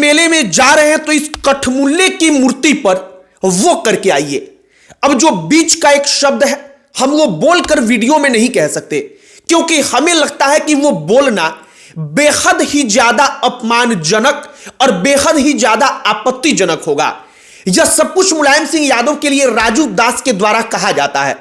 मेले में जा रहे हैं तो इस कठमुल्ले की मूर्ति पर वो करके आइए। अब जो बीच का एक शब्द है हम वो बोलकर वीडियो में नहीं कह सकते, क्योंकि हमें लगता है कि वो बोलना बेहद ही ज्यादा अपमानजनक और बेहद ही ज्यादा आपत्तिजनक होगा। यह सब कुछ मुलायम सिंह यादव के लिए राजू दास के द्वारा कहा जाता है।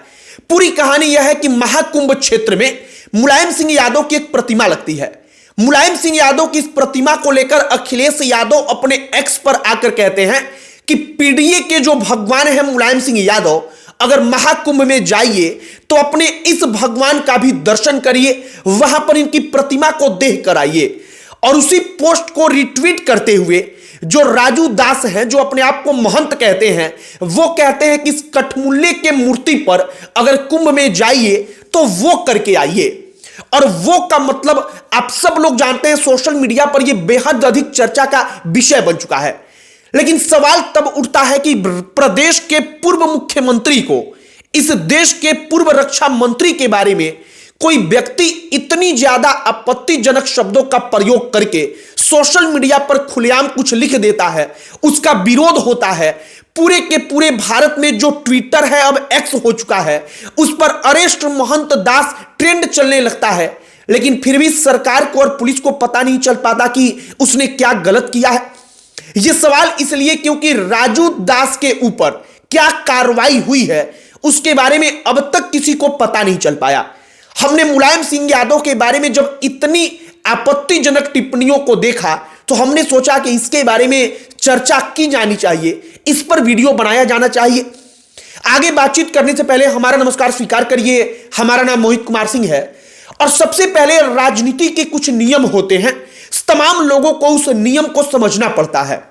पूरी कहानी यह है कि महाकुंभ क्षेत्र में मुलायम सिंह यादव की एक प्रतिमा लगती है। मुलायम सिंह यादव की इस प्रतिमा को लेकर अखिलेश यादव अपने एक्स पर आकर कहते हैं कि पीडीए के जो भगवान है मुलायम सिंह यादव, अगर महाकुंभ में जाइए तो अपने इस भगवान का भी दर्शन करिए, वहां पर इनकी प्रतिमा को देख कर आइए। और उसी पोस्ट को रिट्वीट करते हुए जो राजू दास हैं, जो अपने आप को महंत कहते हैं, वो कहते हैं कि इस कठमुल्ले के मूर्ति पर अगर कुंभ में जाइए तो वो करके आइए। और वो का मतलब आप सब लोग जानते हैं, सोशल मीडिया पर यह बेहद अधिक चर्चा का विषय बन चुका है। लेकिन सवाल तब उठता है कि प्रदेश के पूर्व मुख्यमंत्री को, इस देश के पूर्व रक्षा मंत्री के बारे में कोई व्यक्ति इतनी ज्यादा आपत्तिजनक शब्दों का प्रयोग करके सोशल मीडिया पर खुलेआम कुछ लिख देता है, उसका विरोध होता है। पूरे के पूरे भारत में जो ट्विटर है, अब एक्स हो चुका है, उस पर अरेस्ट महंत दास ट्रेंड चलने लगता है। लेकिन फिर भी सरकार को और पुलिस को पता नहीं चल पाता कि उसने क्या गलत किया है। यह सवाल इसलिए क्योंकि राजू दास के ऊपर क्या कार्रवाई हुई है उसके बारे में अब तक किसी को पता नहीं चल पाया। हमने मुलायम सिंह यादव के बारे में जब इतनी आपत्तिजनक टिप्पणियों को देखा तो हमने सोचा कि इसके बारे में चर्चा की जानी चाहिए, इस पर वीडियो बनाया जाना चाहिए। आगे बातचीत करने से पहले हमारा नमस्कार स्वीकार करिए। हमारा नाम मोहित कुमार सिंह है और सबसे पहले राजनीति के कुछ नियम होते हैं, तमाम लोगों को उस नियम को समझना पड़ता है।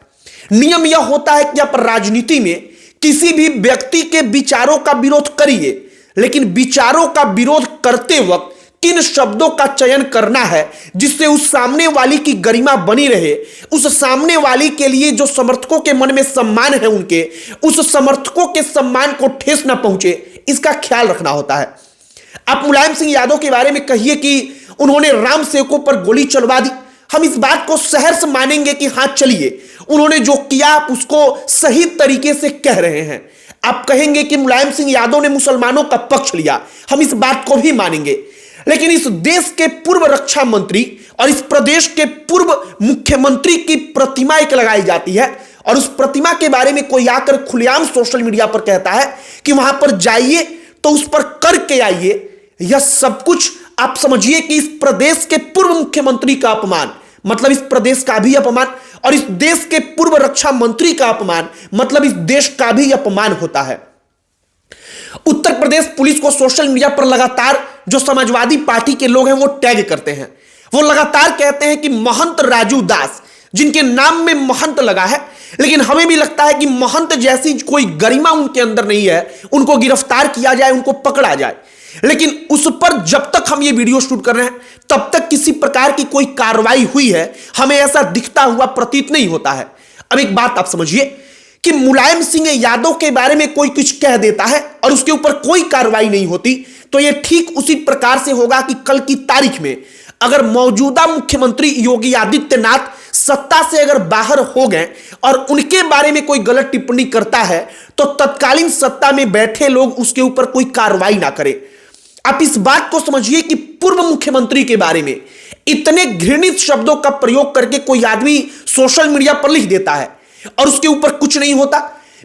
नियम यह होता है कि आप राजनीति में किसी भी व्यक्ति के विचारों का विरोध करिए, लेकिन विचारों का विरोध करते वक्त किन शब्दों का चयन करना है जिससे उस सामने वाली की गरिमा बनी रहे, उस सामने वाली के लिए जो समर्थकों के मन में सम्मान है उनके, उस समर्थकों के सम्मान को ठेस ना पहुंचे, इसका ख्याल रखना होता है। आप मुलायम सिंह यादव के बारे में कहिए कि उन्होंने राम सेवकों पर गोली चलवा दी, हम इस बात को सहर्ष मानेंगे कि हां चलिए, उन्होंने जो किया आप उसको सही तरीके से कह रहे हैं। आप कहेंगे कि मुलायम सिंह यादव ने मुसलमानों का पक्ष लिया, हम इस बात को भी मानेंगे। लेकिन इस देश के पूर्व रक्षा मंत्री और इस प्रदेश के पूर्व मुख्यमंत्री की प्रतिमा एक लगाई जाती है और उस प्रतिमा के बारे में कोई आकर खुलेआम सोशल मीडिया पर कहता है कि वहां पर जाइए तो उस पर करके आइए। यह सब कुछ आप समझिए कि इस प्रदेश के पूर्व मुख्यमंत्री का अपमान मतलब इस प्रदेश का भी अपमान, और इस देश के पूर्व रक्षा मंत्री का अपमान मतलब इस देश का भी अपमान होता है। उत्तर प्रदेश पुलिस को सोशल मीडिया पर लगातार जो समाजवादी पार्टी के लोग हैं वो टैग करते हैं, वो लगातार कहते हैं कि महंत राजू दास, जिनके नाम में महंत लगा है, लेकिन हमें भी लगता है कि महंत जैसी कोई गरिमा उनके अंदर नहीं है, उनको गिरफ्तार किया जाए, उनको पकड़ा जाए। लेकिन उस पर जब तक हम ये वीडियो शूट कर रहे हैं तब तक किसी प्रकार की कोई कार्रवाई हुई है हमें ऐसा दिखता हुआ प्रतीत नहीं होता है। अब एक बात आप समझिए कि मुलायम सिंह यादव के बारे में कोई कुछ कह देता है और उसके ऊपर कोई कार्रवाई नहीं होती, तो यह ठीक उसी प्रकार से होगा कि कल की तारीख में अगर मौजूदा मुख्यमंत्री योगी आदित्यनाथ सत्ता से अगर बाहर हो गए और उनके बारे में कोई गलत टिप्पणी करता है तो तत्कालीन सत्ता में बैठे लोग उसके ऊपर कोई कार्रवाई ना करें। आप इस बात को समझिए कि पूर्व मुख्यमंत्री के बारे में इतने घृणित शब्दों का प्रयोग करके कोई आदमी सोशल मीडिया पर लिख देता है और उसके ऊपर कुछ नहीं होता,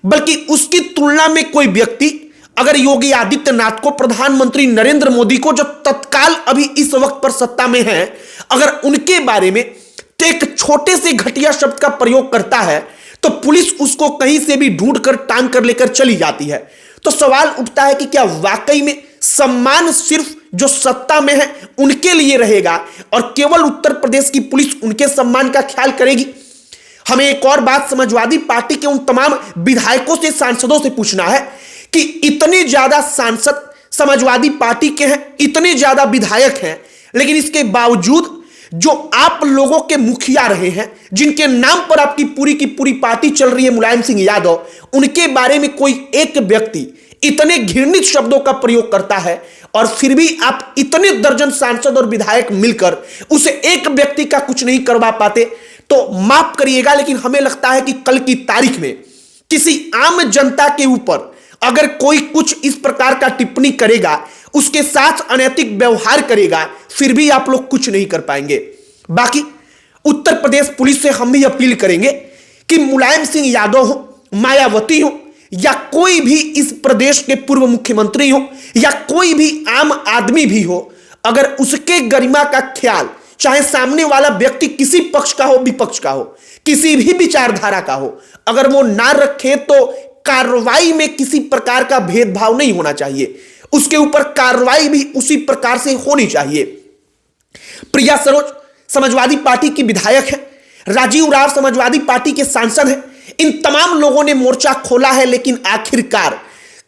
बल्कि उसकी तुलना में कोई व्यक्ति अगर योगी आदित्यनाथ को, प्रधानमंत्री नरेंद्र मोदी को, जो तत्काल अभी इस वक्त पर सत्ता में हैं, अगर उनके बारे में एक छोटे से घटिया शब्द का प्रयोग करता है तो पुलिस उसको कहीं से भी ढूंढ कर टांग कर लेकर चली जाती है। तो सवाल उठता है कि क्या वाकई में सम्मान सिर्फ जो सत्ता में है उनके लिए रहेगा और केवल उत्तर प्रदेश की पुलिस उनके सम्मान का ख्याल करेगी? हमें एक और बात समाजवादी पार्टी के उन तमाम विधायकों से, सांसदों से पूछना है कि इतने ज्यादा सांसद समाजवादी पार्टी के हैं, इतने ज्यादा विधायक हैं, लेकिन इसके बावजूद जो आप लोगों के मुखिया रहे हैं, जिनके नाम पर आपकी पूरी की पूरी पार्टी चल रही है, मुलायम सिंह यादव, उनके बारे में कोई एक व्यक्ति इतने घृणित शब्दों का प्रयोग करता है और फिर भी आप इतने दर्जन सांसद और विधायक मिलकर उसे एक व्यक्ति का कुछ नहीं करवा पाते, तो माफ करिएगा, लेकिन हमें लगता है कि कल की तारीख में किसी आम जनता के ऊपर अगर कोई कुछ इस प्रकार का टिप्पणी करेगा, उसके साथ अनैतिक व्यवहार करेगा, फिर भी आप लोग कुछ नहीं कर पाएंगे। बाकी उत्तर प्रदेश पुलिस से हम भी अपील करेंगे कि मुलायम सिंह यादव हो, मायावती हो, या कोई भी इस प्रदेश के पूर्व मुख्यमंत्री हो, या कोई भी आम आदमी भी हो, अगर उसके गरिमा का ख्याल, चाहे सामने वाला व्यक्ति किसी पक्ष का हो, विपक्ष का हो, किसी भी विचारधारा का हो, अगर वो ना रखे तो कार्रवाई में किसी प्रकार का भेदभाव नहीं होना चाहिए, उसके ऊपर कार्रवाई भी उसी प्रकार से होनी चाहिए। प्रिया सरोज समाजवादी पार्टी की विधायक है, राजीव राव समाजवादी पार्टी के सांसद हैं, इन तमाम लोगों ने मोर्चा खोला है, लेकिन आखिरकार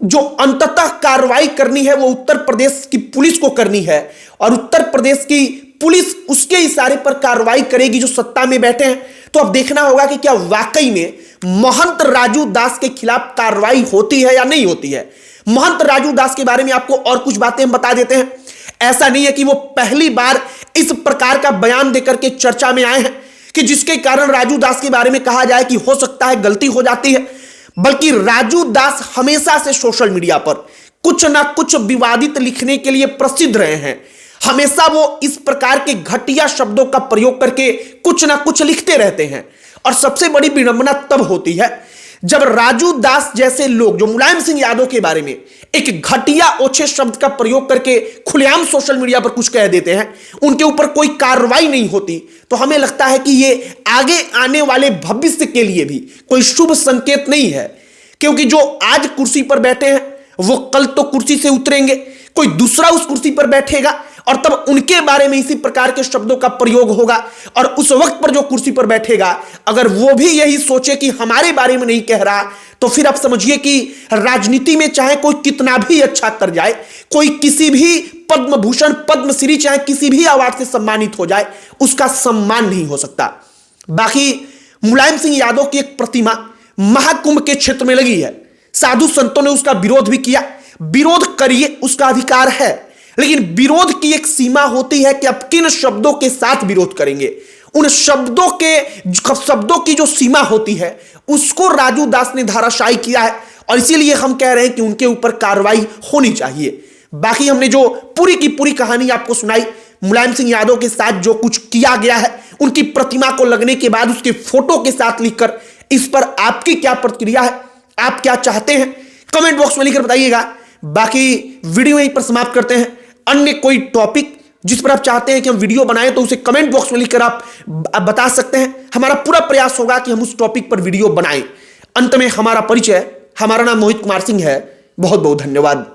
जो अंततः कार्रवाई करनी है वो उत्तर प्रदेश की पुलिस को करनी है, और उत्तर प्रदेश की पुलिस उसके इशारे पर कार्रवाई करेगी जो सत्ता में बैठे हैं। तो अब देखना होगा कि क्या वाकई में महंत राजू दास के खिलाफ कार्रवाई होती है या नहीं होती है। महंत राजू दास के बारे में आपको और कुछ बातें हम बता देते हैं। ऐसा नहीं है कि वो पहली बार इस प्रकार का बयान देकर के चर्चा में आए हैं कि जिसके कारण राजू दास के बारे में कहा जाए कि हो सकता है गलती हो जाती है, बल्कि राजू दास हमेशा से सोशल मीडिया पर कुछ ना कुछ विवादित लिखने के लिए प्रसिद्ध रहे हैं। हमेशा वो इस प्रकार के घटिया शब्दों का प्रयोग करके कुछ ना कुछ लिखते रहते हैं, और सबसे बड़ी विडंबना तब होती है जब राजू दास जैसे लोग जो मुलायम सिंह यादव के बारे में एक घटिया ओछे शब्द का प्रयोग करके खुलेआम सोशल मीडिया पर कुछ कह देते हैं, उनके ऊपर कोई कार्रवाई नहीं होती, तो हमें लगता है कि ये आगे आने वाले भविष्य के लिए भी कोई शुभ संकेत नहीं है। क्योंकि जो आज कुर्सी पर बैठे हैं वो कल तो कुर्सी से उतरेंगे, कोई दूसरा उस कुर्सी पर बैठेगा, और तब उनके बारे में इसी प्रकार के शब्दों का प्रयोग होगा, और उस वक्त पर जो कुर्सी पर बैठेगा अगर वो भी यही सोचे कि हमारे बारे में नहीं कह रहा, तो फिर आप समझिए कि राजनीति में चाहे कोई कितना भी अच्छा कर जाए, कोई किसी भी पद्म भूषण पद्मश्री चाहे किसी भी अवार्ड से सम्मानित हो जाए, उसका सम्मान नहीं हो सकता। बाकी मुलायम सिंह यादव की एक प्रतिमा महाकुंभ के क्षेत्र में लगी है, साधु संतों ने उसका विरोध भी किया। विरोध करिए, उसका अधिकार है, लेकिन विरोध की एक सीमा होती है कि आप किन शब्दों के साथ विरोध करेंगे। उन शब्दों की जो सीमा होती है उसको राजू दास ने धाराशायी किया है, और इसीलिए हम कह रहे हैं कि उनके ऊपर कार्रवाई होनी चाहिए। बाकी हमने जो पूरी की पूरी कहानी आपको सुनाई, मुलायम सिंह यादव के साथ जो कुछ किया गया है, उनकी प्रतिमा को लगने के बाद उसके फोटो के साथ लिखकर, इस पर आपकी क्या प्रतिक्रिया है, आप क्या चाहते हैं, कमेंट बॉक्स में लिखकर बताइएगा। बाकी वीडियो यहीं पर समाप्त करते हैं। अन्य कोई टॉपिक जिस पर आप चाहते हैं कि हम वीडियो बनाएं तो उसे कमेंट बॉक्स में लिखकर आप बता सकते हैं। हमारा पूरा प्रयास होगा कि हम उस टॉपिक पर वीडियो बनाएं। अंत में हमारा परिचय, हमारा नाम मोहित कुमार सिंह है। बहुत बहुत धन्यवाद।